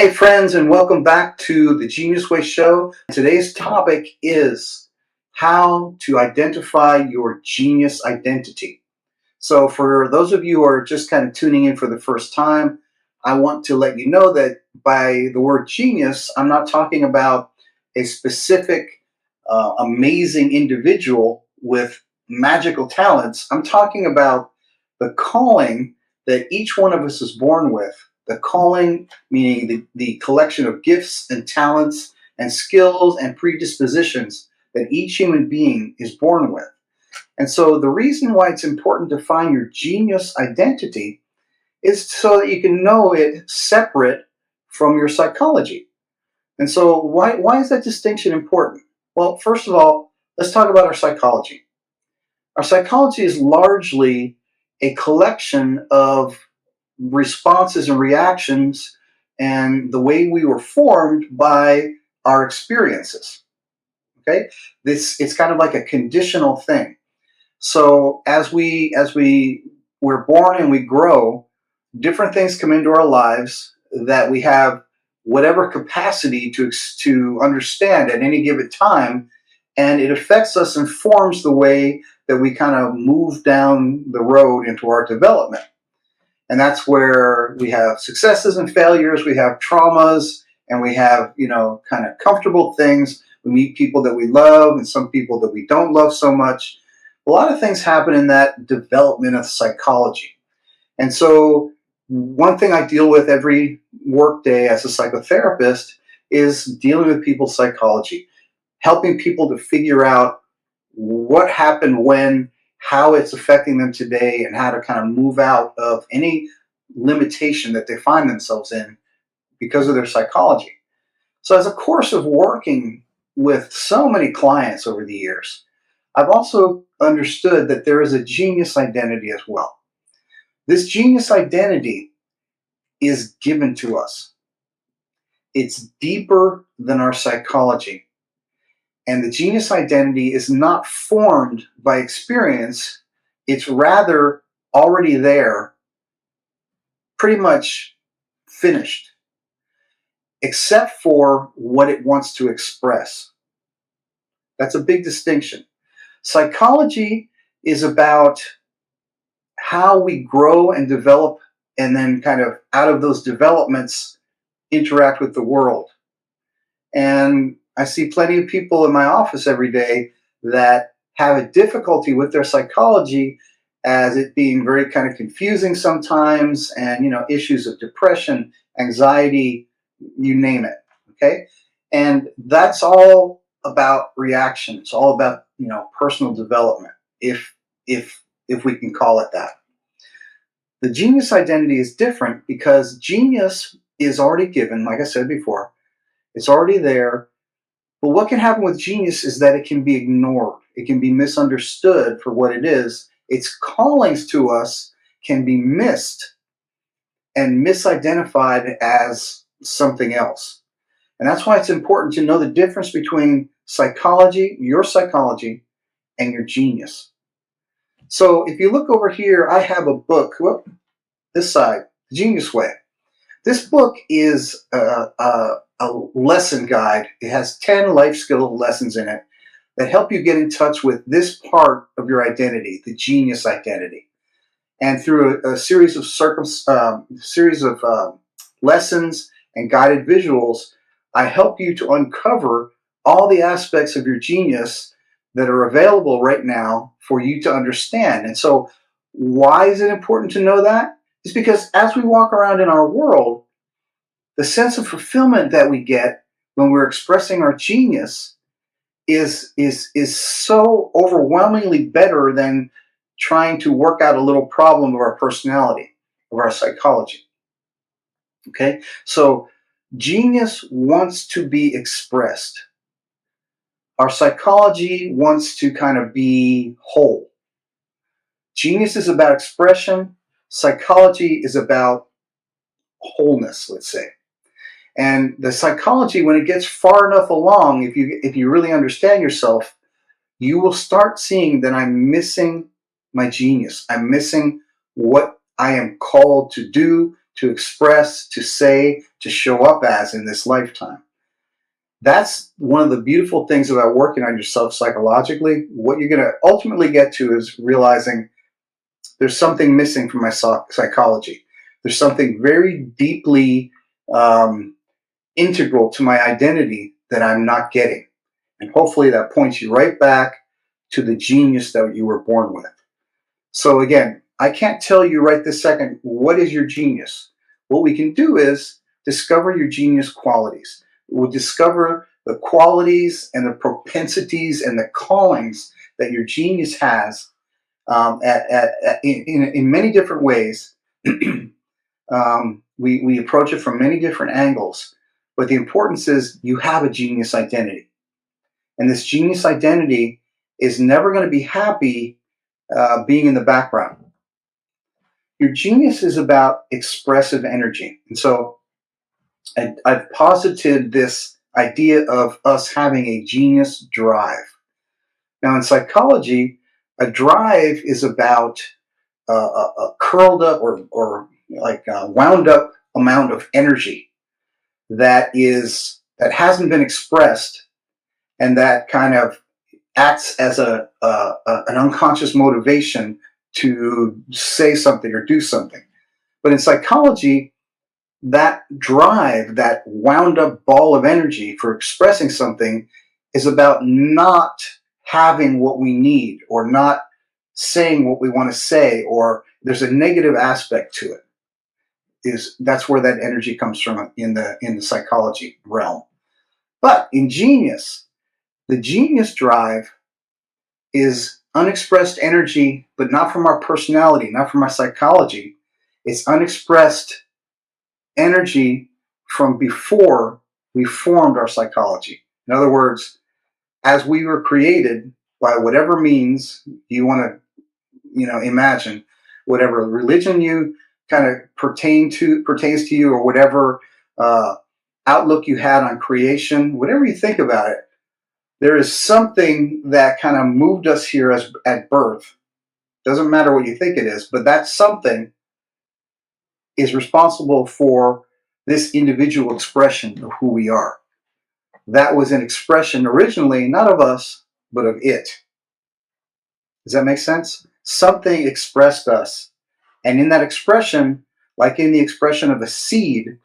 Hey friends, and welcome back to the Genius Way Show. Today's topic is how to identify your genius identity. So for those of you who are just kind of tuning in for the first time, I want to let you know that by the word genius, I'm not talking about a specific amazing individual with magical talents. I'm talking about the calling that each one of us is born with. The calling, meaning the collection of gifts and talents and skills and predispositions that each human being is born with. And so the reason why it's important to find your genius identity is so that you can know it separate from your psychology. And so why is that distinction important? Well, first of all, let's talk about our psychology. Our psychology is largely a collection of responses and reactions and the way we were formed by our experiences. Okay? It's kind of like a conditional thing. So as we we're born and we grow, different things come into our lives that we have whatever capacity to understand at any given time, and it affects us and forms the way that we kind of move down the road into our development. And that's where we have successes and failures, we have traumas, and we have, kind of comfortable things. We meet people that we love and some people that we don't love so much. A lot of things happen in that development of psychology. And so one thing I deal with every workday as a psychotherapist is dealing with people's psychology, helping people to figure out what happened when, how it's affecting them today, and how to kind of move out of any limitation that they find themselves in because of their psychology. So as a course of working with so many clients over the years, I've also understood that there is a genius identity as well. This genius identity is given to us. It's deeper than our psychology. And the genius identity is not formed by experience. It's rather already there, pretty much finished, except for what it wants to express. That's a big distinction. Psychology is about how we grow and develop, and then kind of out of those developments interact with the world. And I see plenty of people in my office every day that have a difficulty with their psychology, as it being very kind of confusing sometimes, and issues of depression, anxiety, you name it. Okay? And that's all about reaction. It's all about, personal development, if we can call it that. The genius identity is different because genius is already given, like I said before. It's already there. But what can happen with genius is that it can be ignored. It can be misunderstood for what it is. Its callings to us can be missed and misidentified as something else. And that's why it's important to know the difference between psychology, your psychology, and your genius. So if you look over here, I have a book, this side, The Genius Way. This book is a lesson guide. It has 10 life skill lessons in it that help you get in touch with this part of your identity, the genius identity. And through a series of lessons and guided visuals, I help you to uncover all the aspects of your genius that are available right now for you to understand. And so why is it important to know that? It's because as we walk around in our world, the sense of fulfillment that we get when we're expressing our genius is so overwhelmingly better than trying to work out a little problem of our personality, of our psychology. Okay? So genius wants to be expressed. Our psychology wants to kind of be whole. Genius is about expression. Psychology is about wholeness, let's say. And the psychology, when it gets far enough along, if you really understand yourself, you will start seeing that I'm missing my genius. I'm missing what I am called to do, to express, to say, to show up as in this lifetime. That's one of the beautiful things about working on yourself psychologically. What you're going to ultimately get to is realizing there's something missing from my psychology. There's something very deeply integral to my identity that I'm not getting. And hopefully that points you right back to the genius that you were born with. So again, I can't tell you right this second what is your genius. What we can do is discover your genius qualities. We'll discover the qualities and the propensities and the callings that your genius has in many different ways. We approach it from many different angles, but the importance is you have a genius identity. And this genius identity is never going to be happy being in the background. Your genius is about expressive energy. And so I've posited this idea of us having a genius drive. Now, in psychology, a drive is about a curled up or like a wound up amount of energy that hasn't been expressed, and that kind of acts as an unconscious motivation to say something or do something. But in psychology, that drive, that wound up ball of energy for expressing something, is about not having what we need or not saying what we want to say, or there's a negative aspect to it. That's where that energy comes from in the psychology realm. But in genius, the genius drive is unexpressed energy, but not from our personality, not from our psychology. It's unexpressed energy from before we formed our psychology. In other words, as we were created by whatever means you want to, imagine, whatever religion you kind of pertains to you, or whatever outlook you had on creation, whatever you think about it, there is something that kind of moved us here at birth. Doesn't matter what you think it is, but that something is responsible for this individual expression of who we are. That was an expression originally, not of us, but of it. Does that make sense? Something expressed us. And in that expression, like in the expression of a seed,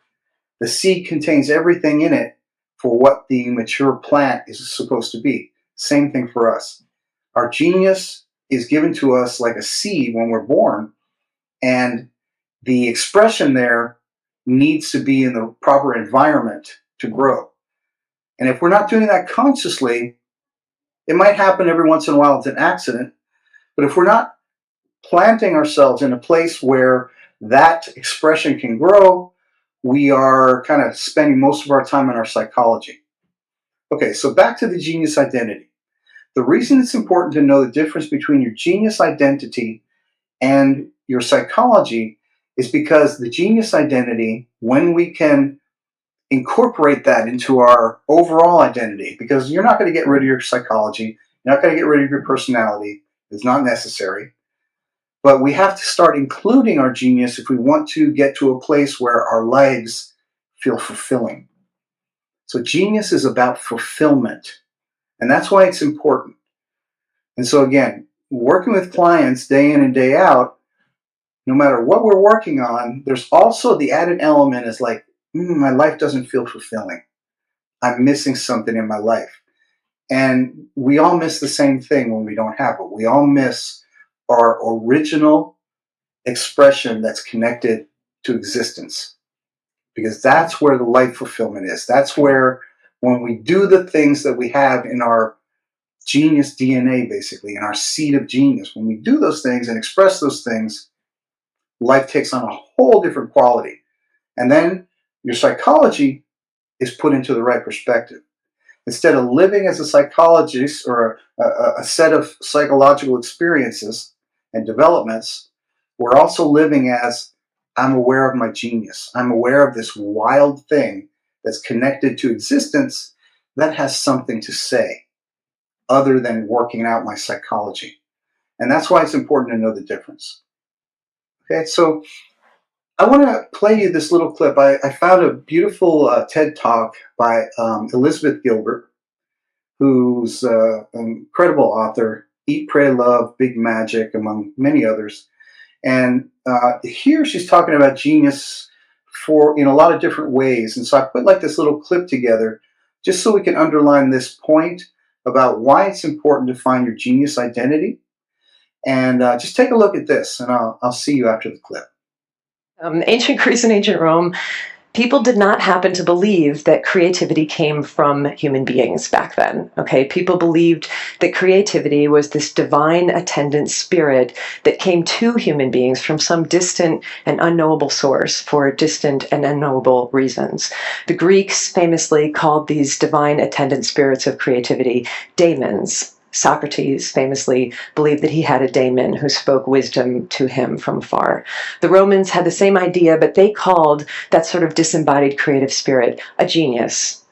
the seed contains everything in it for what the mature plant is supposed to be. Same thing for us. Our genius is given to us like a seed when we're born, and the expression there needs to be in the proper environment to grow. And if we're not doing that consciously, it might happen every once in a while. It's an accident. But if we're not planting ourselves in a place where that expression can grow, we are kind of spending most of our time in our psychology. Okay, so back to the genius identity. The reason it's important to know the difference between your genius identity and your psychology is because the genius identity, when we can incorporate that into our overall identity, because you're not going to get rid of your psychology, you're not going to get rid of your personality, it's not necessary. But we have to start including our genius if we want to get to a place where our lives feel fulfilling. So genius is about fulfillment, and that's why it's important. And so again, working with clients day in and day out, no matter what we're working on, there's also the added element is like, my life doesn't feel fulfilling. I'm missing something in my life. And we all miss the same thing when we don't have it. We all miss our original expression that's connected to existence, because that's where the life fulfillment is. That's where, when we do the things that we have in our genius DNA, basically, in our seed of genius, when we do those things and express those things, life takes on a whole different quality. And then your psychology is put into the right perspective. Instead of living as a psychologist or a set of psychological experiences and developments, we're also living as, I'm aware of my genius. I'm aware of this wild thing that's connected to existence that has something to say other than working out my psychology. And that's why it's important to know the difference. Okay, so I want to play you this little clip. I found a beautiful TED talk by Elizabeth Gilbert, who's an incredible author. Eat, Pray, Love, Big Magic, among many others. And here she's talking about genius for in a lot of different ways. And so I put like this little clip together just so we can underline this point about why it's important to find your genius identity. And just take a look at this, and I'll see you after the clip. Ancient Greece and ancient Rome, people did not happen to believe that creativity came from human beings back then. Okay, people believed that creativity was this divine attendant spirit that came to human beings from some distant and unknowable source for distant and unknowable reasons. The Greeks famously called these divine attendant spirits of creativity daemons. Socrates famously believed that he had a daemon who spoke wisdom to him from afar. The Romans had the same idea, but they called that sort of disembodied creative spirit a genius,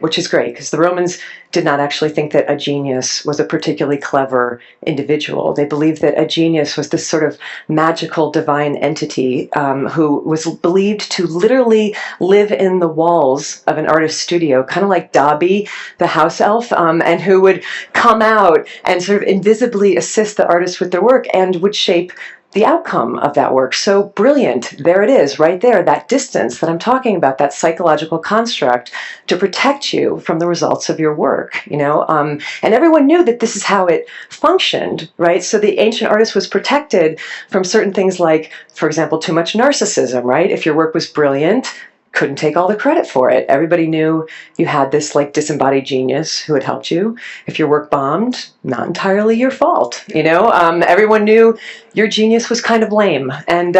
which is great because the Romans did not actually think that a genius was a particularly clever individual. They believed that a genius was this sort of magical divine entity who was believed to literally live in the walls of an artist's studio, kind of like Dobby, the house elf, and who would come out and sort of invisibly assist the artist with their work and would shape the outcome of that work. So brilliant. There it is, right there, that distance that I'm talking about, that psychological construct to protect you from the results of your work, and everyone knew that this is how it functioned, right? So the ancient artist was protected from certain things like, for example, too much narcissism, right? If your work was brilliant, couldn't take all the credit for it. Everybody knew you had this like disembodied genius who had helped you. If your work bombed, not entirely your fault. Everyone knew your genius was kind of lame. And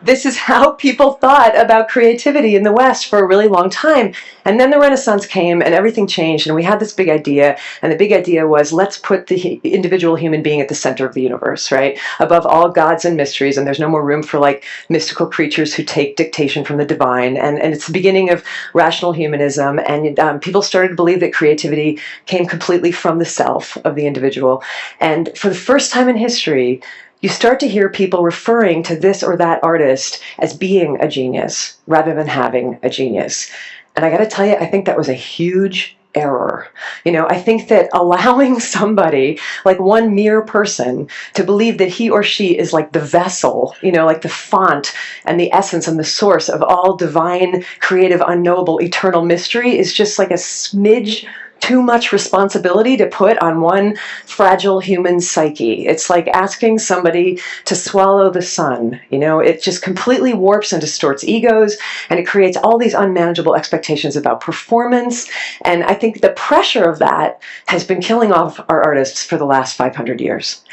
this is how people thought about creativity in the West for a really long time. And then the Renaissance came and everything changed, and we had this big idea, and the big idea was, let's put the individual human being at the center of the universe, right? Above all gods and mysteries, and there's no more room for like mystical creatures who take dictation from the divine. And it's the beginning of rational humanism, and people started to believe that creativity came completely from the self of the individual. And for the first time in history, you start to hear people referring to this or that artist as being a genius rather than having a genius. And I got to tell you, I think that was a huge error. I think that allowing somebody, like one mere person, to believe that he or she is like the vessel, like the font and the essence and the source of all divine, creative, unknowable, eternal mystery is just like a smidge too much responsibility to put on one fragile human psyche. It's like asking somebody to swallow the sun. It just completely warps and distorts egos, and it creates all these unmanageable expectations about performance. And I think the pressure of that has been killing off our artists for the last 500 years.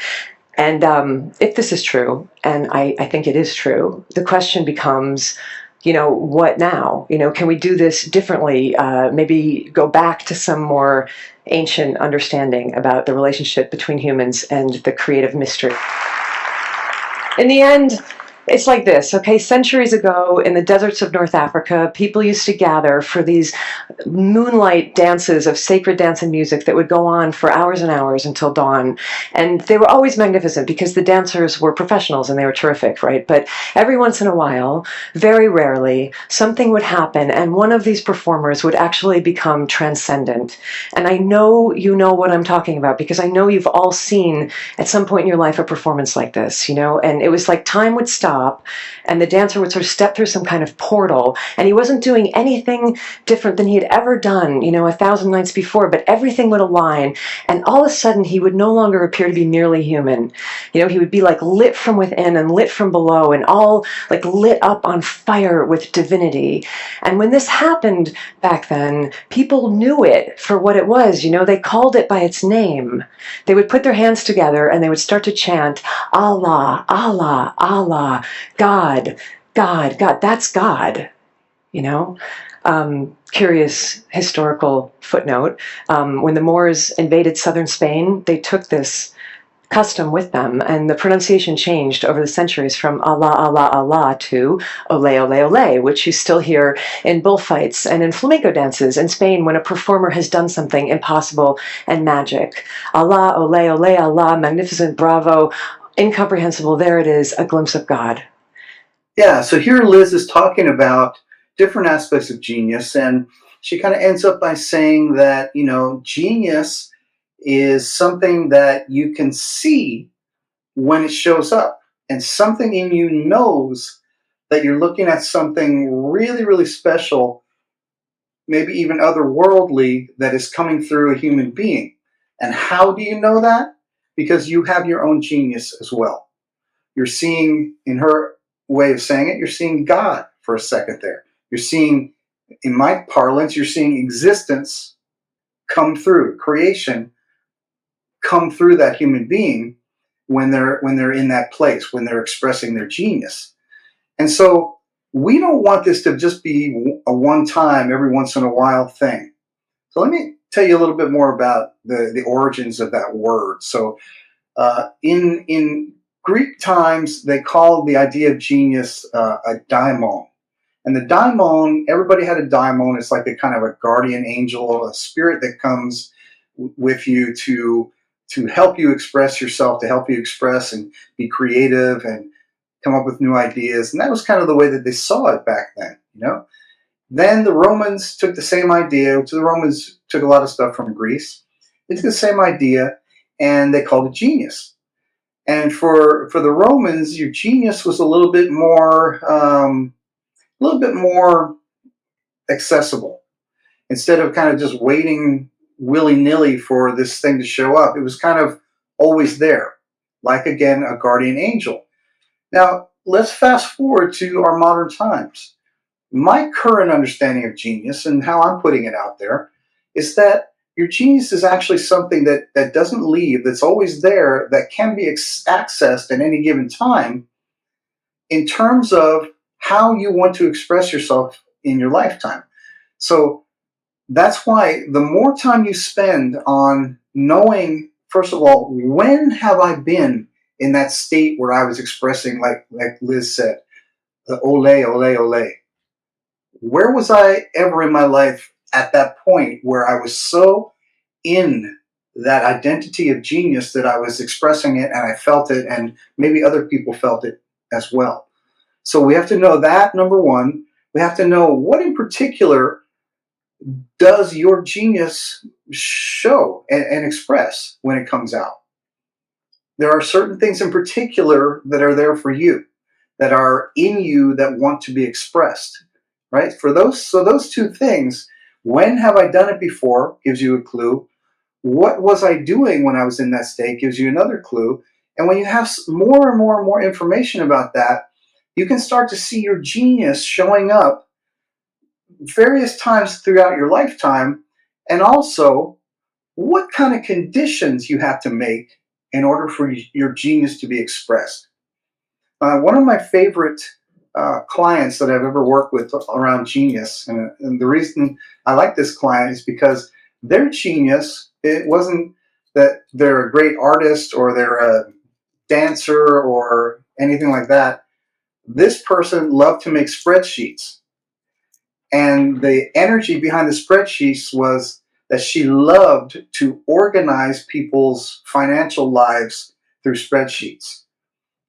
And if this is true, and I think it is true, the question becomes, what now? Can we do this differently? Maybe go back to some more ancient understanding about the relationship between humans and the creative mystery. In the end, it's like this, okay? Centuries ago, in the deserts of North Africa, people used to gather for these moonlight dances of sacred dance and music that would go on for hours and hours until dawn. And they were always magnificent because the dancers were professionals and they were terrific, right? But every once in a while, very rarely, something would happen and one of these performers would actually become transcendent. And I know you know what I'm talking about because I know you've all seen at some point in your life a performance like this, and it was like time would stop and the dancer would sort of step through some kind of portal, and he wasn't doing anything different than he had ever done, 1,000 nights before, but everything would align, and all of a sudden he would no longer appear to be merely human. He would be like lit from within and lit from below and all like lit up on fire with divinity. And when this happened back then, people knew it for what it was. They called it by its name. They would put their hands together and they would start to chant, Allah, Allah, Allah, God, God, God, that's God, Curious historical footnote. When the Moors invaded southern Spain, they took this custom with them, and the pronunciation changed over the centuries from Allah, Allah, Allah to Ole, Ole, Ole, which you still hear in bullfights and in flamenco dances in Spain when a performer has done something impossible and magic. Allah, Ole, Ole, Allah, magnificent, bravo, incomprehensible, there it is, a glimpse of God. Yeah, so here Liz is talking about different aspects of genius, and she kind of ends up by saying that, genius is something that you can see when it shows up, and something in you knows that you're looking at something really, really special, maybe even otherworldly, that is coming through a human being. And how do you know that? Because you have your own genius as well. You're seeing, in her way of saying it, you're seeing God for a second there. You're seeing, in my parlance, you're seeing existence come through, creation come through that human being when they're in that place, when they're expressing their genius. And so we don't want this to just be a one time, every once in a while thing. So let me tell you a little bit more about the origins of that word. So in Greek times, they called the idea of genius a daimon. And the daimon, everybody had a daimon. It's like a kind of a guardian angel, a spirit that comes with you to help you express yourself, to help you express and be creative and come up with new ideas. And that was kind of the way that they saw it back then. Then the Romans took the same idea. So the Romans took a lot of stuff from Greece. They took the same idea and they called it genius. And for the Romans, your genius was a little bit more accessible. Instead of kind of just waiting willy nilly for this thing to show up, it was kind of always there, like again a guardian angel. Now let's fast forward to our modern times. My current understanding of genius and how I'm putting it out there is that your genius is actually something that doesn't leave, that's always there, that can be accessed at any given time in terms of how you want to express yourself in your lifetime. So that's why the more time you spend on knowing, first of all, when have I been in that state where I was expressing, like Liz said, the ole, ole, ole. Where was I ever in my life at that point where I was so in that identity of genius that I was expressing it and I felt it, and maybe other people felt it as well? So we have to know that, number one. We have to know what in particular does your genius show and express when it comes out. There are certain things in particular that are there for you, that are in you, that want to be expressed, right? So those two things, when have I done it before, gives you a clue. What was I doing when I was in that state, gives you another clue. And when you have more and more and more information about that, you can start to see your genius showing up various times throughout your lifetime, and also what kind of conditions you have to make in order for your genius to be expressed. One of my favorite clients that I've ever worked with around genius, and the reason I like this client is because their genius, it wasn't that they're a great artist or they're a dancer or anything like that. This person loved to make spreadsheets. And the energy behind the spreadsheets was that she loved to organize people's financial lives through spreadsheets.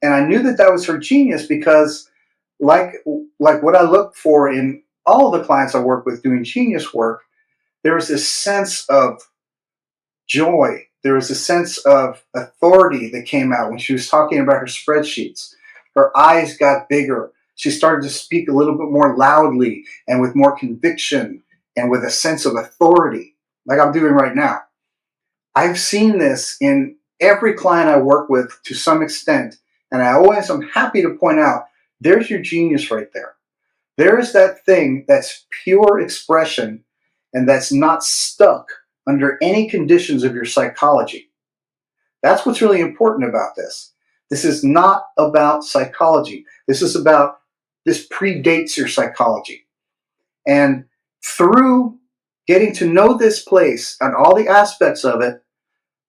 And I knew that that was her genius because, like, like what I look for in all the clients I work with doing genius work, there was this sense of joy. There was a sense of authority that came out when she was talking about her spreadsheets. Her eyes got bigger. She started to speak a little bit more loudly and with more conviction and with a sense of authority, like I'm doing right now. I've seen this in every client I work with to some extent, and I always am happy to point out there's your genius right there. There is that thing that's pure expression and that's not stuck under any conditions of your psychology. That's what's really important about this. This is not about psychology. This predates your psychology. And through getting to know this place and all the aspects of it,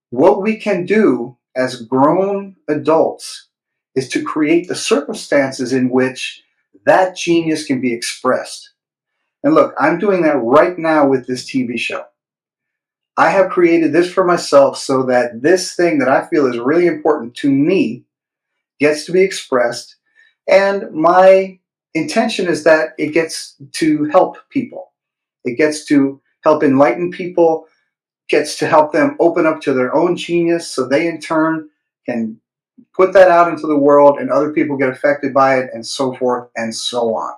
what we can do as grown adults is to create the circumstances in which that genius can be expressed. And look, I'm doing that right now with this TV show. I have created this for myself so that this thing that I feel is really important to me gets to be expressed. And my intention is that it gets to help people. It gets to help enlighten people, gets to help them open up to their own genius so they in turn can put that out into the world and other people get affected by it and so forth and so on.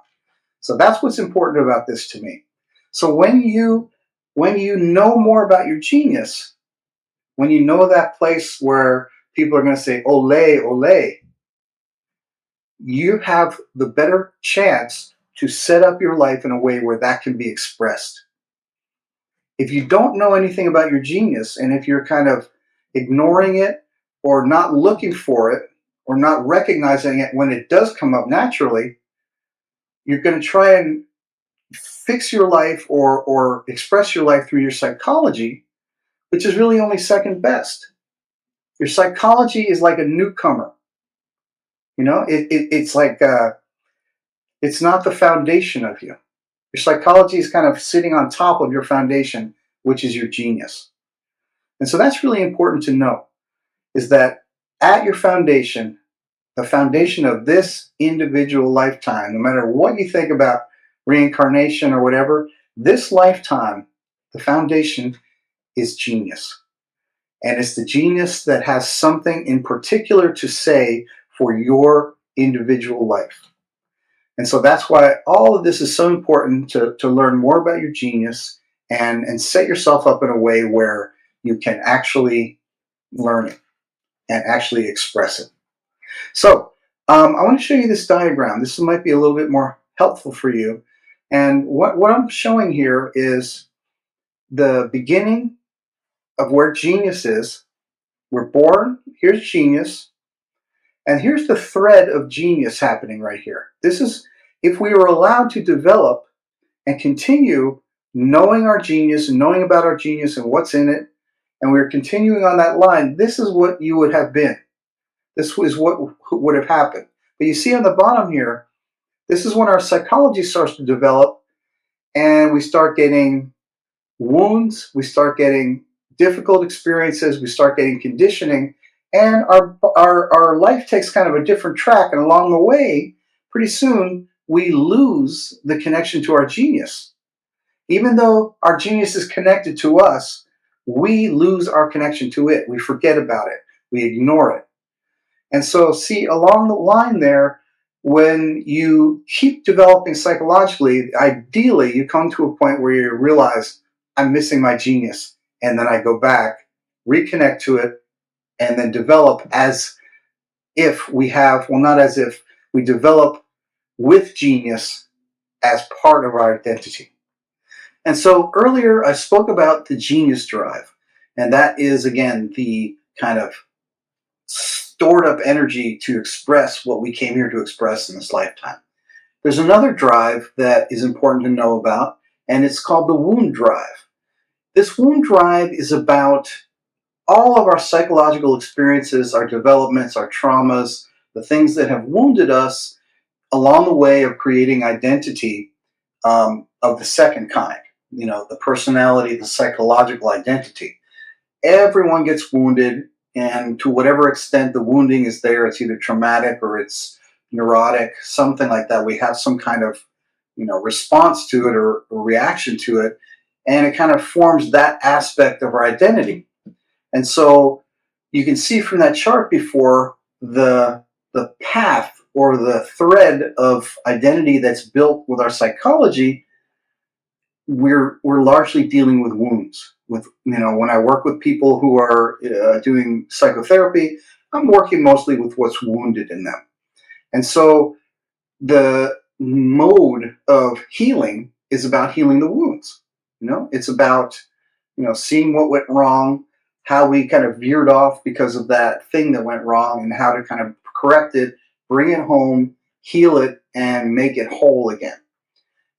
So that's what's important about this to me. So when you know more about your genius, when you know that place where people are going to say ole ole, you have the better chance to set up your life in a way where that can be expressed. If you don't know anything about your genius, and if you're kind of ignoring it or not looking for it or not recognizing it when it does come up naturally, you're going to try and fix your life or express your life through your psychology, which is really only second best. Your psychology is like a newcomer. It's like it's not the foundation of you. Your psychology is kind of sitting on top of your foundation, which is your genius. And so that's really important to know, is that at your foundation, the foundation of this individual lifetime, no matter what you think about reincarnation or whatever, this lifetime, the foundation is genius. And it's the genius that has something in particular to say for your individual life. And so that's why all of this is so important to learn more about your genius and set yourself up in a way where you can actually learn it and actually express it. So I want to show you this diagram. This might be a little bit more helpful for you. And what I'm showing here is the beginning of where genius is. We're born, here's genius, and here's the thread of genius happening right here. This is if we were allowed to develop and continue knowing our genius and knowing about our genius and what's in it, and we were continuing on that line, this is what you would have been. This is what would have happened. But you see on the bottom here, this is when our psychology starts to develop and we start getting wounds, we start getting difficult experiences, we start getting conditioning, and our life takes kind of a different track. And along the way, pretty soon, we lose the connection to our genius. Even though our genius is connected to us, we lose our connection to it. We forget about it. We ignore it. And so, see, along the line there, when you keep developing psychologically, ideally, you come to a point where you realize, I'm missing my genius. And then I go back, reconnect to it, and then develop as if we have, well, not as if, we develop with genius as part of our identity. And so earlier I spoke about the genius drive. And that is, again, the kind of stored up energy to express what we came here to express in this lifetime. There's another drive that is important to know about, and it's called the wound drive. This wound drive is about all of our psychological experiences, our developments, our traumas, the things that have wounded us along the way of creating identity of the second kind, the personality, the psychological identity. Everyone gets wounded, and to whatever extent the wounding is there, it's either traumatic or it's neurotic, something like that. We have some kind of response to it or reaction to it, and it kind of forms that aspect of our identity. And so you can see from that chart before the path or the thread of identity that's built with our psychology. We're largely dealing with wounds. When I work with people who are doing psychotherapy, I'm working mostly with what's wounded in them. And so the mode of healing is about healing the wounds. It's about seeing what went wrong, how we kind of veered off because of that thing that went wrong, and how to kind of correct it, bring it home, heal it, and make it whole again.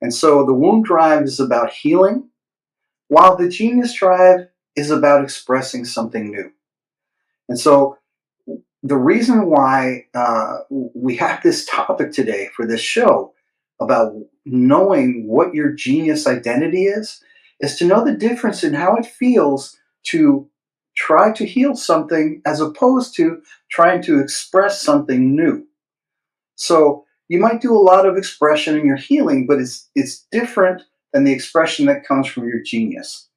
And so the wound drive is about healing, while the genius drive is about expressing something new. And so the reason why we have this topic today for this show about knowing what your genius identity is to know the difference in how it feels to try to heal something as opposed to trying to express something new. So you might do a lot of expression in your healing, but it's different than the expression that comes from your genius.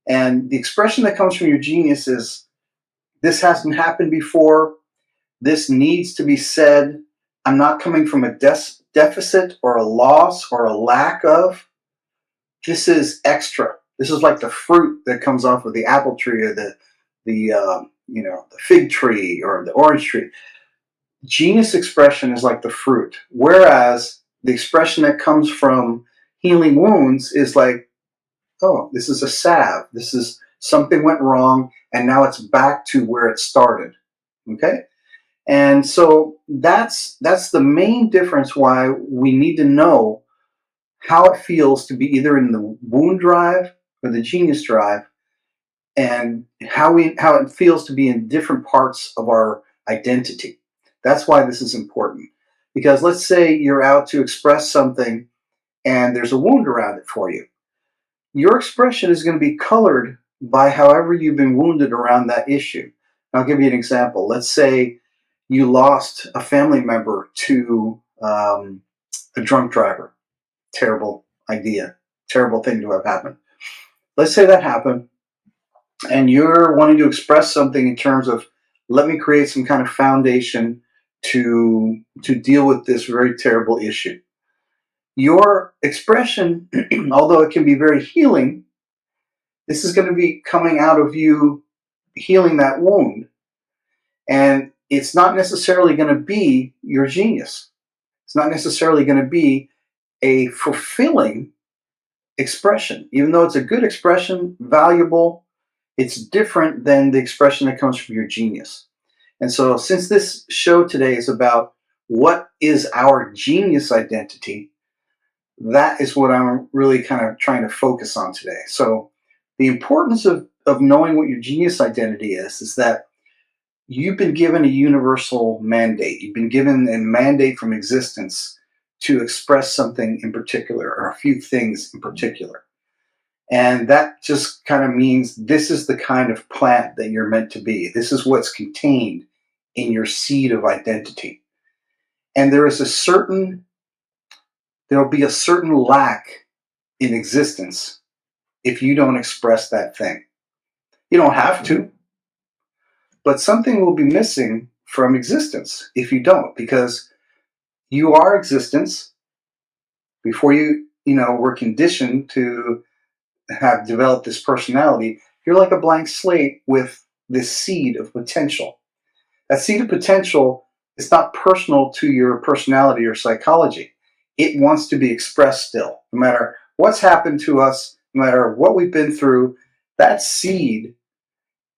And the expression that comes from your genius is, this hasn't happened before. This needs to be said. I'm not coming from a deficit or a loss or a lack of. This is extra. This is like the fruit that comes off of the apple tree or the fig tree or the orange tree. Genius expression is like the fruit, whereas the expression that comes from healing wounds is like, oh, this is a salve. This is something went wrong, and now it's back to where it started. Okay, and so that's the main difference. Why we need to know how it feels to be either in the wound drive or the genius drive, and how it feels to be in different parts of our identity. That's why this is important. Because let's say you're out to express something and there's a wound around it for you. Your expression is going to be colored by however you've been wounded around that issue. I'll give you an example. Let's say you lost a family member to a drunk driver. Terrible idea. Terrible thing to have happened. Let's say that happened, and you're wanting to express something in terms of, let me create some kind of foundation to deal with this very terrible issue. Your expression, although it can be very healing, this is going to be coming out of you healing that wound. And it's not necessarily going to be your genius. It's not necessarily going to be a fulfilling expression. Even though it's a good expression, valuable, it's different than the expression that comes from your genius. And so, since this show today is about what is our genius identity, that is what I'm really kind of trying to focus on today. So, the importance of knowing what your genius identity is that you've been given a universal mandate. You've been given a mandate from existence to express something in particular, or a few things in particular. And that just kind of means this is the kind of plant that you're meant to be. This is what's contained in your seed of identity. And there'll be a certain lack in existence if you don't express that thing. You don't have to, but something will be missing from existence if you don't, because you are existence. Before you were conditioned to have developed this personality, you're like a blank slate with this seed of potential. That seed of potential is not personal to your personality or psychology. It wants to be expressed still. No matter what's happened to us, no matter what we've been through, that seed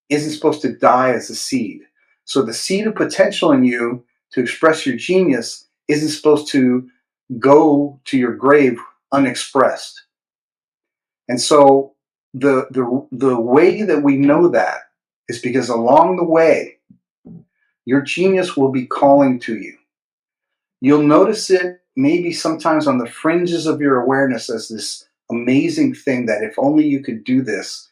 isn't supposed to die as a seed. So the seed of potential in you to express your genius isn't supposed to go to your grave unexpressed. And so the way that we know that is because along the way, your genius will be calling to you. You'll notice it maybe sometimes on the fringes of your awareness as this amazing thing that if only you could do this,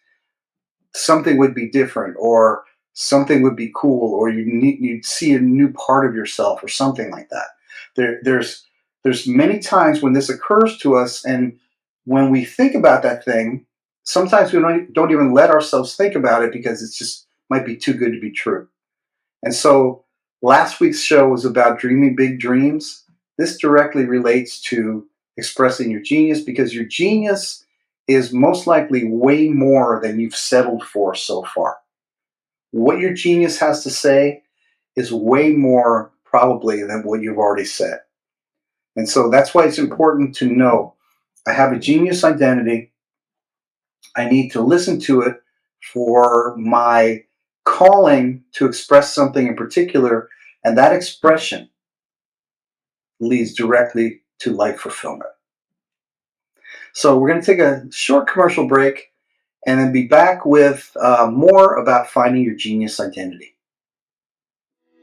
something would be different, or something would be cool, or you'd see a new part of yourself, or something like that. There's many times when this occurs to us, and when we think about that thing, sometimes we don't even let ourselves think about it because it's just might be too good to be true. And so last week's show was about dreaming big dreams. This directly relates to expressing your genius, because your genius is most likely way more than you've settled for so far. What your genius has to say is way more probably than what you've already said. And so that's why it's important to know, I have a genius identity. I need to listen to it for my calling to express something in particular, and that expression leads directly to life fulfillment. So we're going to take a short commercial break and then be back with more about finding your genius identity.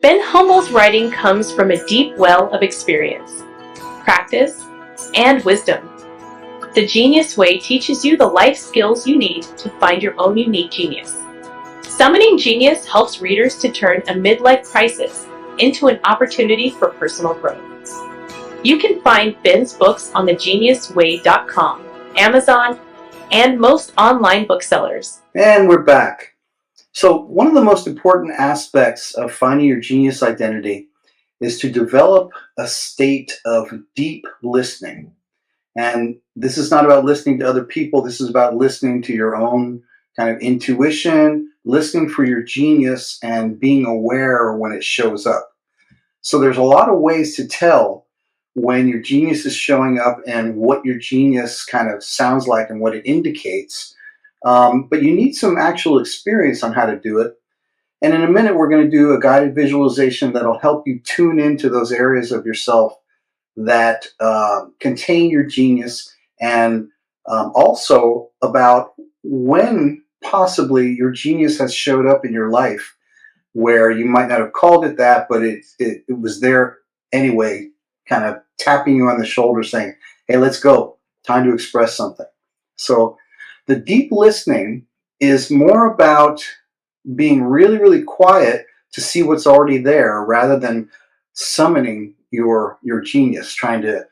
Ben Humble's writing comes from a deep well of experience, practice, and wisdom. The Genius Way teaches you the life skills you need to find your own unique genius. Summoning Genius helps readers to turn a midlife crisis into an opportunity for personal growth. You can find Ben's books on thegeniusway.com, Amazon, and most online booksellers. And we're back. So one of the most important aspects of finding your genius identity is to develop a state of deep listening. And this is not about listening to other people. This is about listening to your own kind of intuition, listening for your genius, and being aware when it shows up. So there's a lot of ways to tell when your genius is showing up and what your genius kind of sounds like and what it indicates. But you need some actual experience on how to do it. And in a minute, we're going to do a guided visualization that'll help you tune into those areas of yourself that contain your genius, and also about when possibly your genius has showed up in your life where you might not have called it that, but it was there anyway, kind of tapping you on the shoulder saying, hey, let's go, time to express something. So the deep listening is more about being really, really quiet to see what's already there rather than summoning your genius, trying to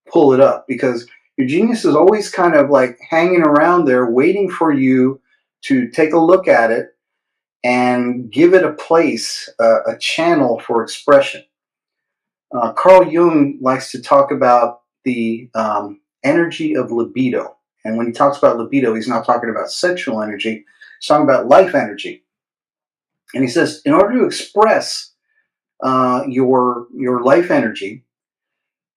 pull it up, because your genius is always kind of like hanging around there waiting for you to take a look at it and give it a place, a channel for expression. Carl Jung likes to talk about the energy of libido. And when he talks about libido, he's not talking about sexual energy, he's talking about life energy. And he says, in order to express your life energy,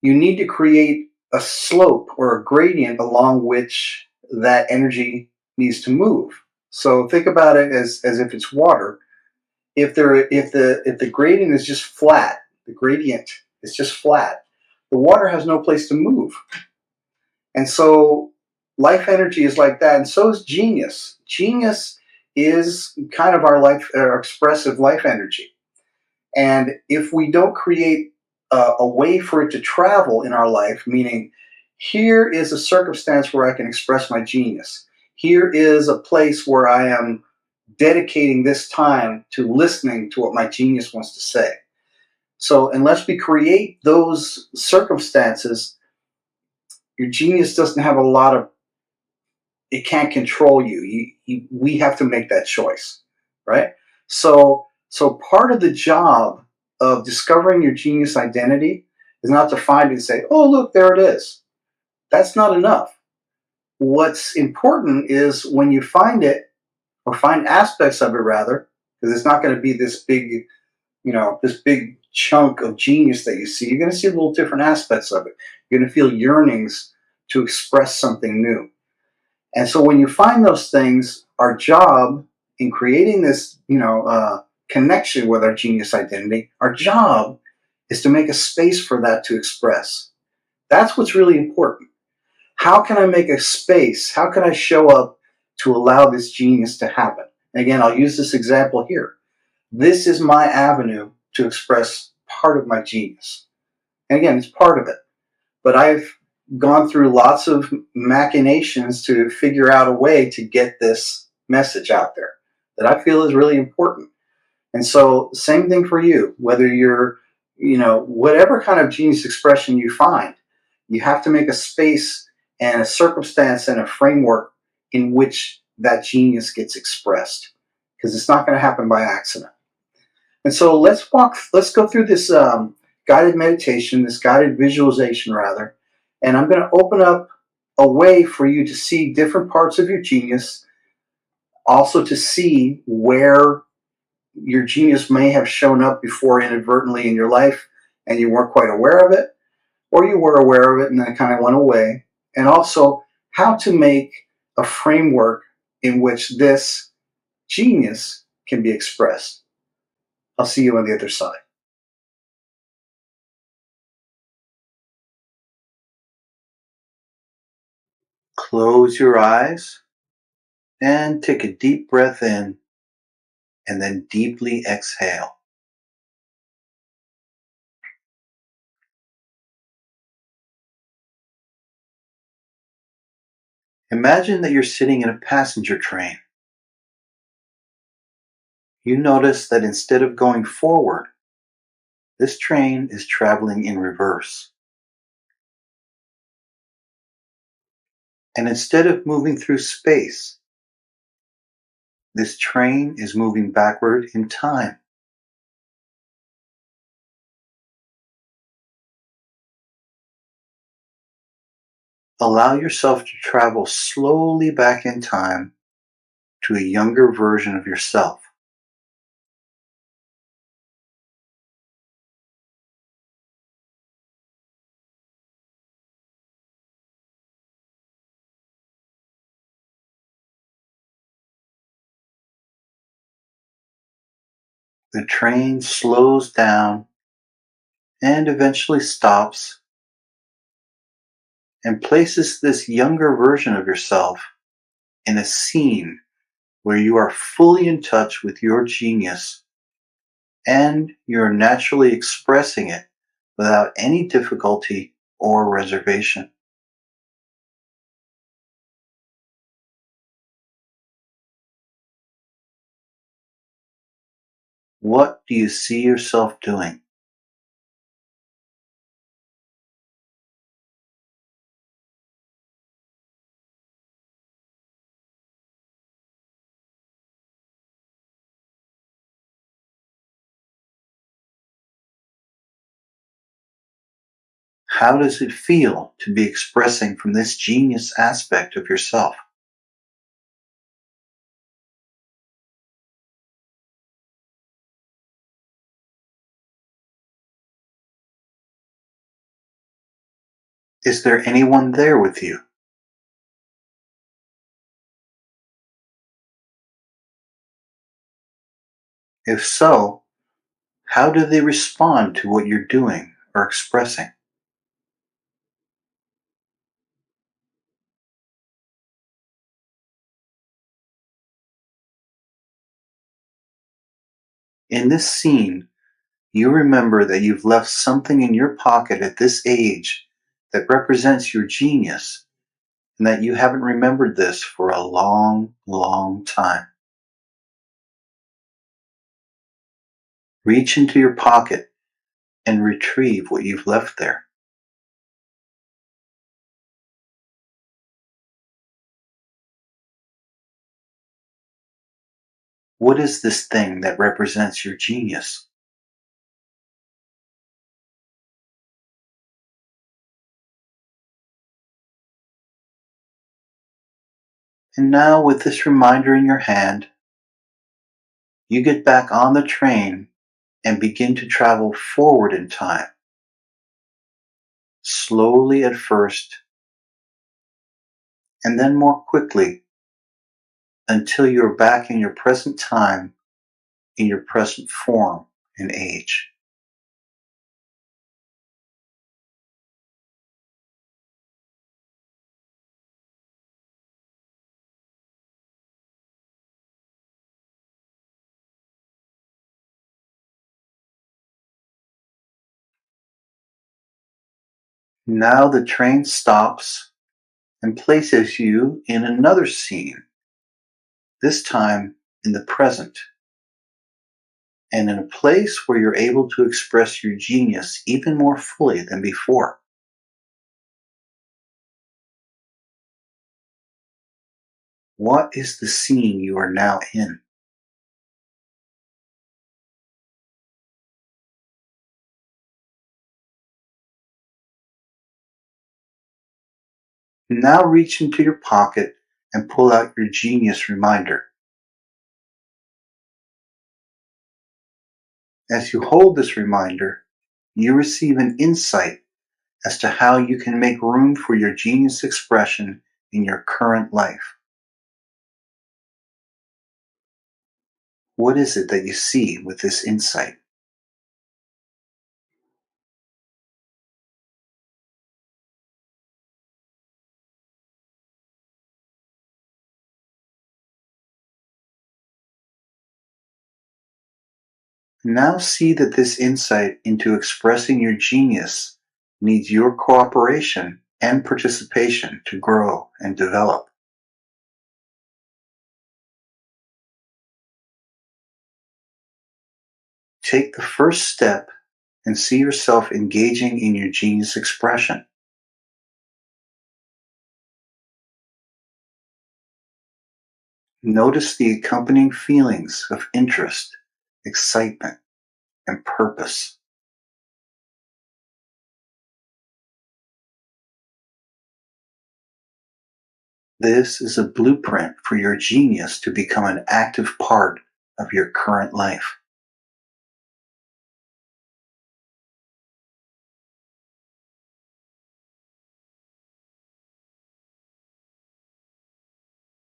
you need to create a slope or a gradient along which that energy needs to move. So think about it as if it's water. If the gradient is just flat, the gradient is just flat, the water has no place to move. And so life energy is like that, and so is genius. Genius is kind of our expressive life energy. And if we don't create a way for it to travel in our life, meaning here is a circumstance where I can express my genius, here is a place where I am dedicating this time to listening to what my genius wants to say. So unless we create those circumstances, your genius doesn't have a lot of, it can't control you. We have to make that choice, right? So part of the job of discovering your genius identity is not to find it and say, oh, look, there it is. That's not enough. What's important is when you find it, or find aspects of it rather, because it's not going to be this big, this big chunk of genius that you see. You're going to see little different aspects of it. You're going to feel yearnings to express something new. And so when you find those things, our job in creating this, connection with our genius identity, our job is to make a space for that to express. That's what's really important. How can I make a space? How can I show up to allow this genius to happen? And again, I'll use this example here. This is my avenue to express part of my genius. And again, it's part of it. But I've gone through lots of machinations to figure out a way to get this message out there that I feel is really important. And so, same thing for you, whether you're, whatever kind of genius expression you find, you have to make a space and a circumstance and a framework in which that genius gets expressed, because it's not going to happen by accident. And so let's go through this guided meditation, this guided visualization rather, and I'm going to open up a way for you to see different parts of your genius, also to see where your genius may have shown up before inadvertently in your life and you weren't quite aware of it, or you were aware of it and then it kind of went away, and also how to make a framework in which this genius can be expressed. I'll see you on the other side. Close your eyes and take a deep breath in and then deeply exhale. Imagine that you're sitting in a passenger train. You notice that instead of going forward, this train is traveling in reverse. And instead of moving through space, this train is moving backward in time. Allow yourself to travel slowly back in time to a younger version of yourself. The train slows down and eventually stops and places this younger version of yourself in a scene where you are fully in touch with your genius and you're naturally expressing it without any difficulty or reservation. What do you see yourself doing? How does it feel to be expressing from this genius aspect of yourself? Is there anyone there with you? If so, how do they respond to what you're doing or expressing? In this scene, you remember that you've left something in your pocket at this age that represents your genius and that you haven't remembered this for a long, long time. Reach into your pocket and retrieve what you've left there. What is this thing that represents your genius? And now, with this reminder in your hand, you get back on the train and begin to travel forward in time, slowly at first, and then more quickly until you're back in your present time, in your present form and age. Now the train stops and places you in another scene, this time in the present, and in a place where you're able to express your genius even more fully than before. What is the scene you are now in? Now reach into your pocket and pull out your genius reminder. As you hold this reminder, you receive an insight as to how you can make room for your genius expression in your current life. What is it that you see with this insight? Now see that this insight into expressing your genius needs your cooperation and participation to grow and develop. Take the first step and see yourself engaging in your genius expression. Notice the accompanying feelings of interest, excitement, and purpose. This is a blueprint for your genius to become an active part of your current life.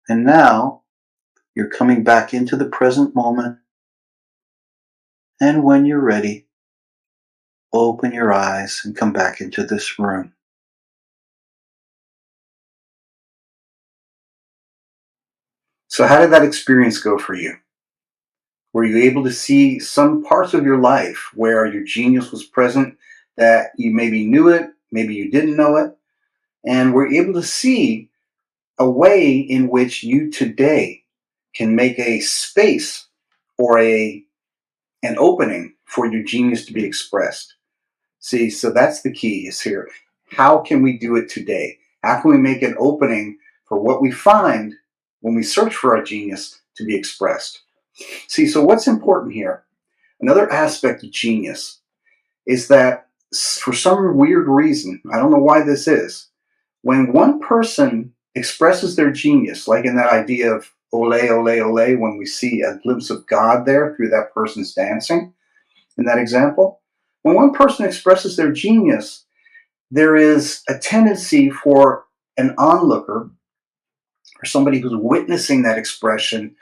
And now you're coming back into the present moment. And when you're ready, open your eyes and come back into this room. So, how did that experience go for you? Were you able to see some parts of your life where your genius was present that you maybe knew it, maybe you didn't know it, and were able to see a way in which you today can make a space or an opening for your genius to be expressed? See, so that's the key is here. How can we do it today? How can we make an opening for what we find when we search for our genius to be expressed? See, so what's important here? Another aspect of genius is that for some weird reason, I don't know why this is, when one person expresses their genius, like in that idea of ole, ole, ole, when we see a glimpse of God there through that person's dancing, in that example, when one person expresses their genius, there is a tendency for an onlooker or somebody who's witnessing that expression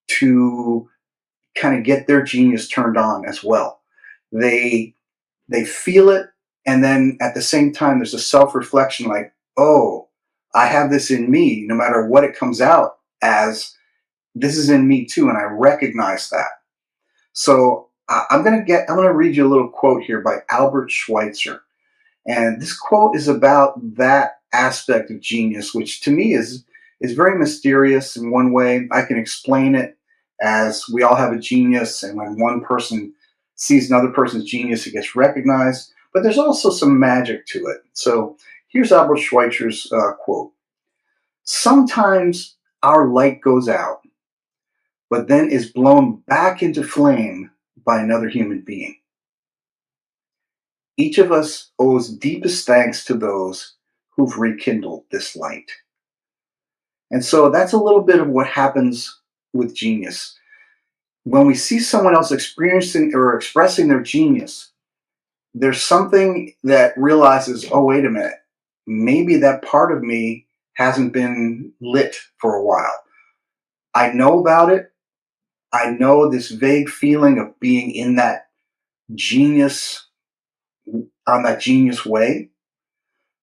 to kind of get their genius turned on as well. They they feel it, and then at the same time there's a self-reflection like, oh, I have this in me, no matter what it comes out as, this is in me too, and I recognize that. So I'm gonna read you a little quote here by Albert Schweitzer. And this quote is about that aspect of genius, which to me is very mysterious in one way. I can explain it as we all have a genius, and when one person sees another person's genius, it gets recognized. But there's also some magic to it. So here's Albert Schweitzer's quote. Sometimes our light goes out, but then is blown back into flame by another human being. Each of us owes deepest thanks to those who've rekindled this light. And so that's a little bit of what happens with genius. When we see someone else experiencing or expressing their genius, there's something that realizes, oh, wait a minute, maybe that part of me hasn't been lit for a while. I know about it. I know this vague feeling of being in that genius, on that genius way,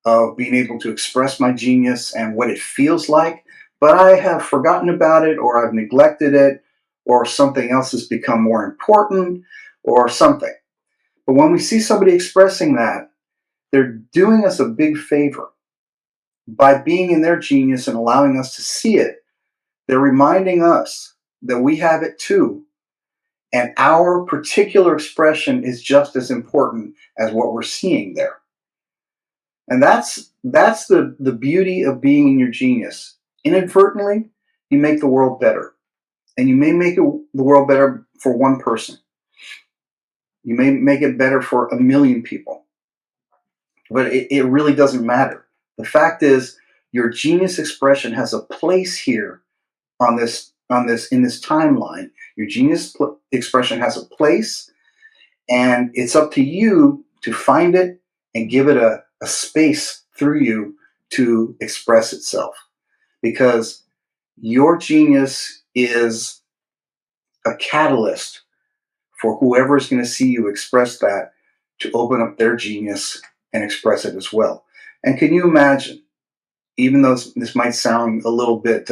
of being able to express my genius and what it feels like, but I have forgotten about it, or I've neglected it, or something else has become more important, or something. But when we see somebody expressing that, they're doing us a big favor. By being in their genius and allowing us to see it, they're reminding us that we have it too. And our particular expression is just as important as what we're seeing there. And that's the beauty of being in your genius. Inadvertently, you make the world better. And you may make the world better for one person. You may make it better for a million people. But it really doesn't matter. The fact is, your genius expression has a place here in this timeline. Your genius expression has a place, and it's up to you to find it and give it a space through you to express itself, because your genius is a catalyst for whoever is going to see you express that to open up their genius and express it as well. And can you imagine, even though this might sound a little bit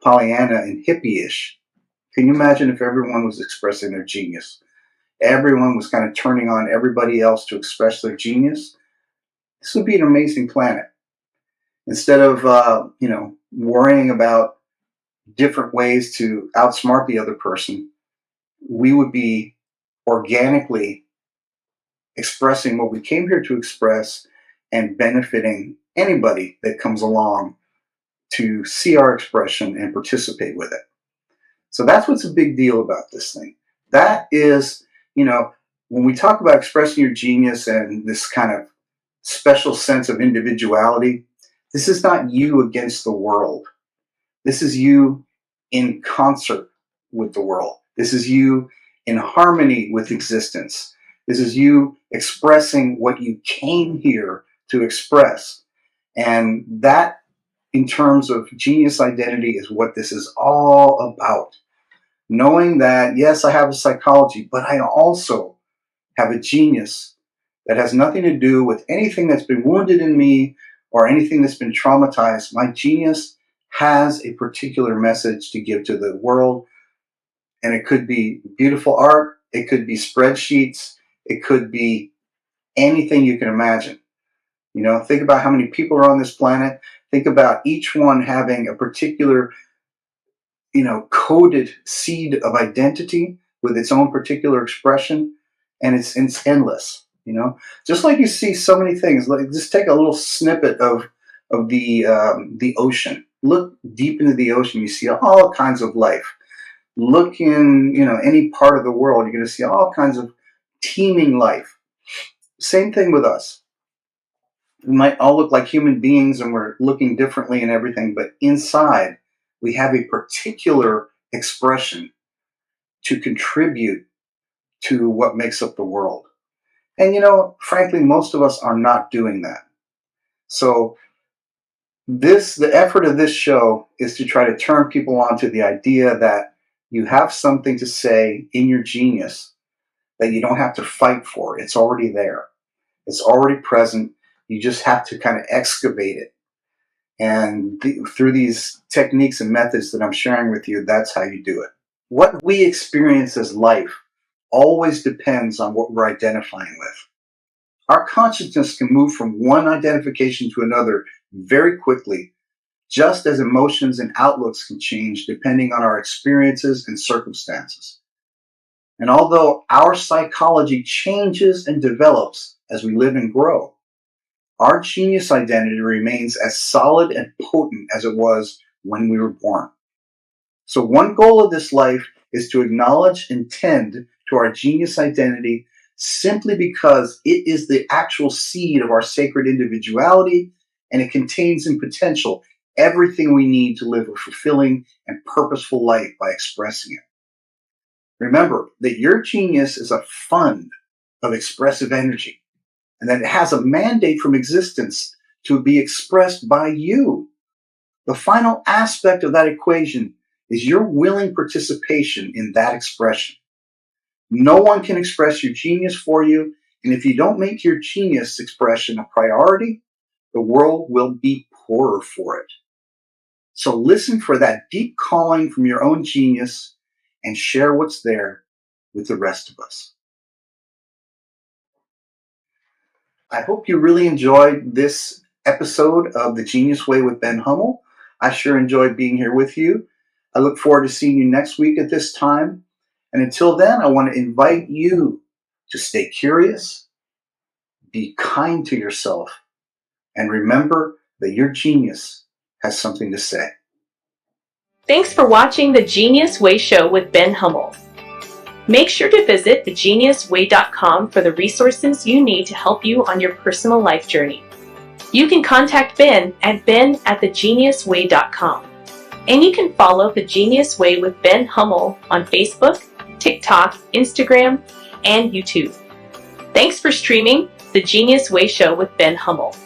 Pollyanna and hippie-ish, can you imagine if everyone was expressing their genius? Everyone was kind of turning on everybody else to express their genius. This would be an amazing planet. Instead of worrying about different ways to outsmart the other person, we would be organically expressing what we came here to express and benefiting anybody that comes along to see our expression and participate with it. So that's what's a big deal about this thing. That is, when we talk about expressing your genius and this kind of special sense of individuality, this is not you against the world. This is you in concert with the world. This is you in harmony with existence. This is you expressing what you came here to express. And that, in terms of genius identity, is what this is all about. Knowing that, yes, I have a psychology, but I also have a genius that has nothing to do with anything that's been wounded in me or anything that's been traumatized. My genius has a particular message to give to the world, and it could be beautiful art, it could be spreadsheets, it could be anything you can imagine. Think about how many people are on this planet. Think about each one having a particular, coded seed of identity with its own particular expression, and it's endless. Just like you see so many things. Like, just take a little snippet of the ocean. Look deep into the ocean. You see all kinds of life. Look in any part of the world. You're going to see all kinds of teeming life. Same thing with us. We might all look like human beings, and we're looking differently and everything, but inside we have a particular expression to contribute to what makes up the world. And frankly, most of us are not doing that. So the effort of this show is to try to turn people on to the idea that you have something to say in your genius that you don't have to fight for. It's already there. It's already present. You just have to kind of excavate it. And through these techniques and methods that I'm sharing with you, that's how you do it. What we experience as life always depends on what we're identifying with. Our consciousness can move from one identification to another very quickly, just as emotions and outlooks can change depending on our experiences and circumstances. And although our psychology changes and develops as we live and grow, our genius identity remains as solid and potent as it was when we were born. So one goal of this life is to acknowledge and tend to our genius identity simply because it is the actual seed of our sacred individuality, and it contains in potential everything we need to live a fulfilling and purposeful life by expressing it. Remember that your genius is a fund of expressive energy, and that it has a mandate from existence to be expressed by you. The final aspect of that equation is your willing participation in that expression. No one can express your genius for you, and if you don't make your genius expression a priority, the world will be poorer for it. So listen for that deep calling from your own genius and share what's there with the rest of us. I hope you really enjoyed this episode of The Genius Way with Ben Hummel. I sure enjoyed being here with you. I look forward to seeing you next week at this time. And until then, I want to invite you to stay curious, be kind to yourself, and remember that your genius has something to say. Thanks for watching The Genius Way Show with Ben Hummel. Make sure to visit thegeniusway.com for the resources you need to help you on your personal life journey. You can contact Ben at ben@thegeniusway.com. And you can follow The Genius Way with Ben Hummel on Facebook, TikTok, Instagram, and YouTube. Thanks for streaming The Genius Way Show with Ben Hummel.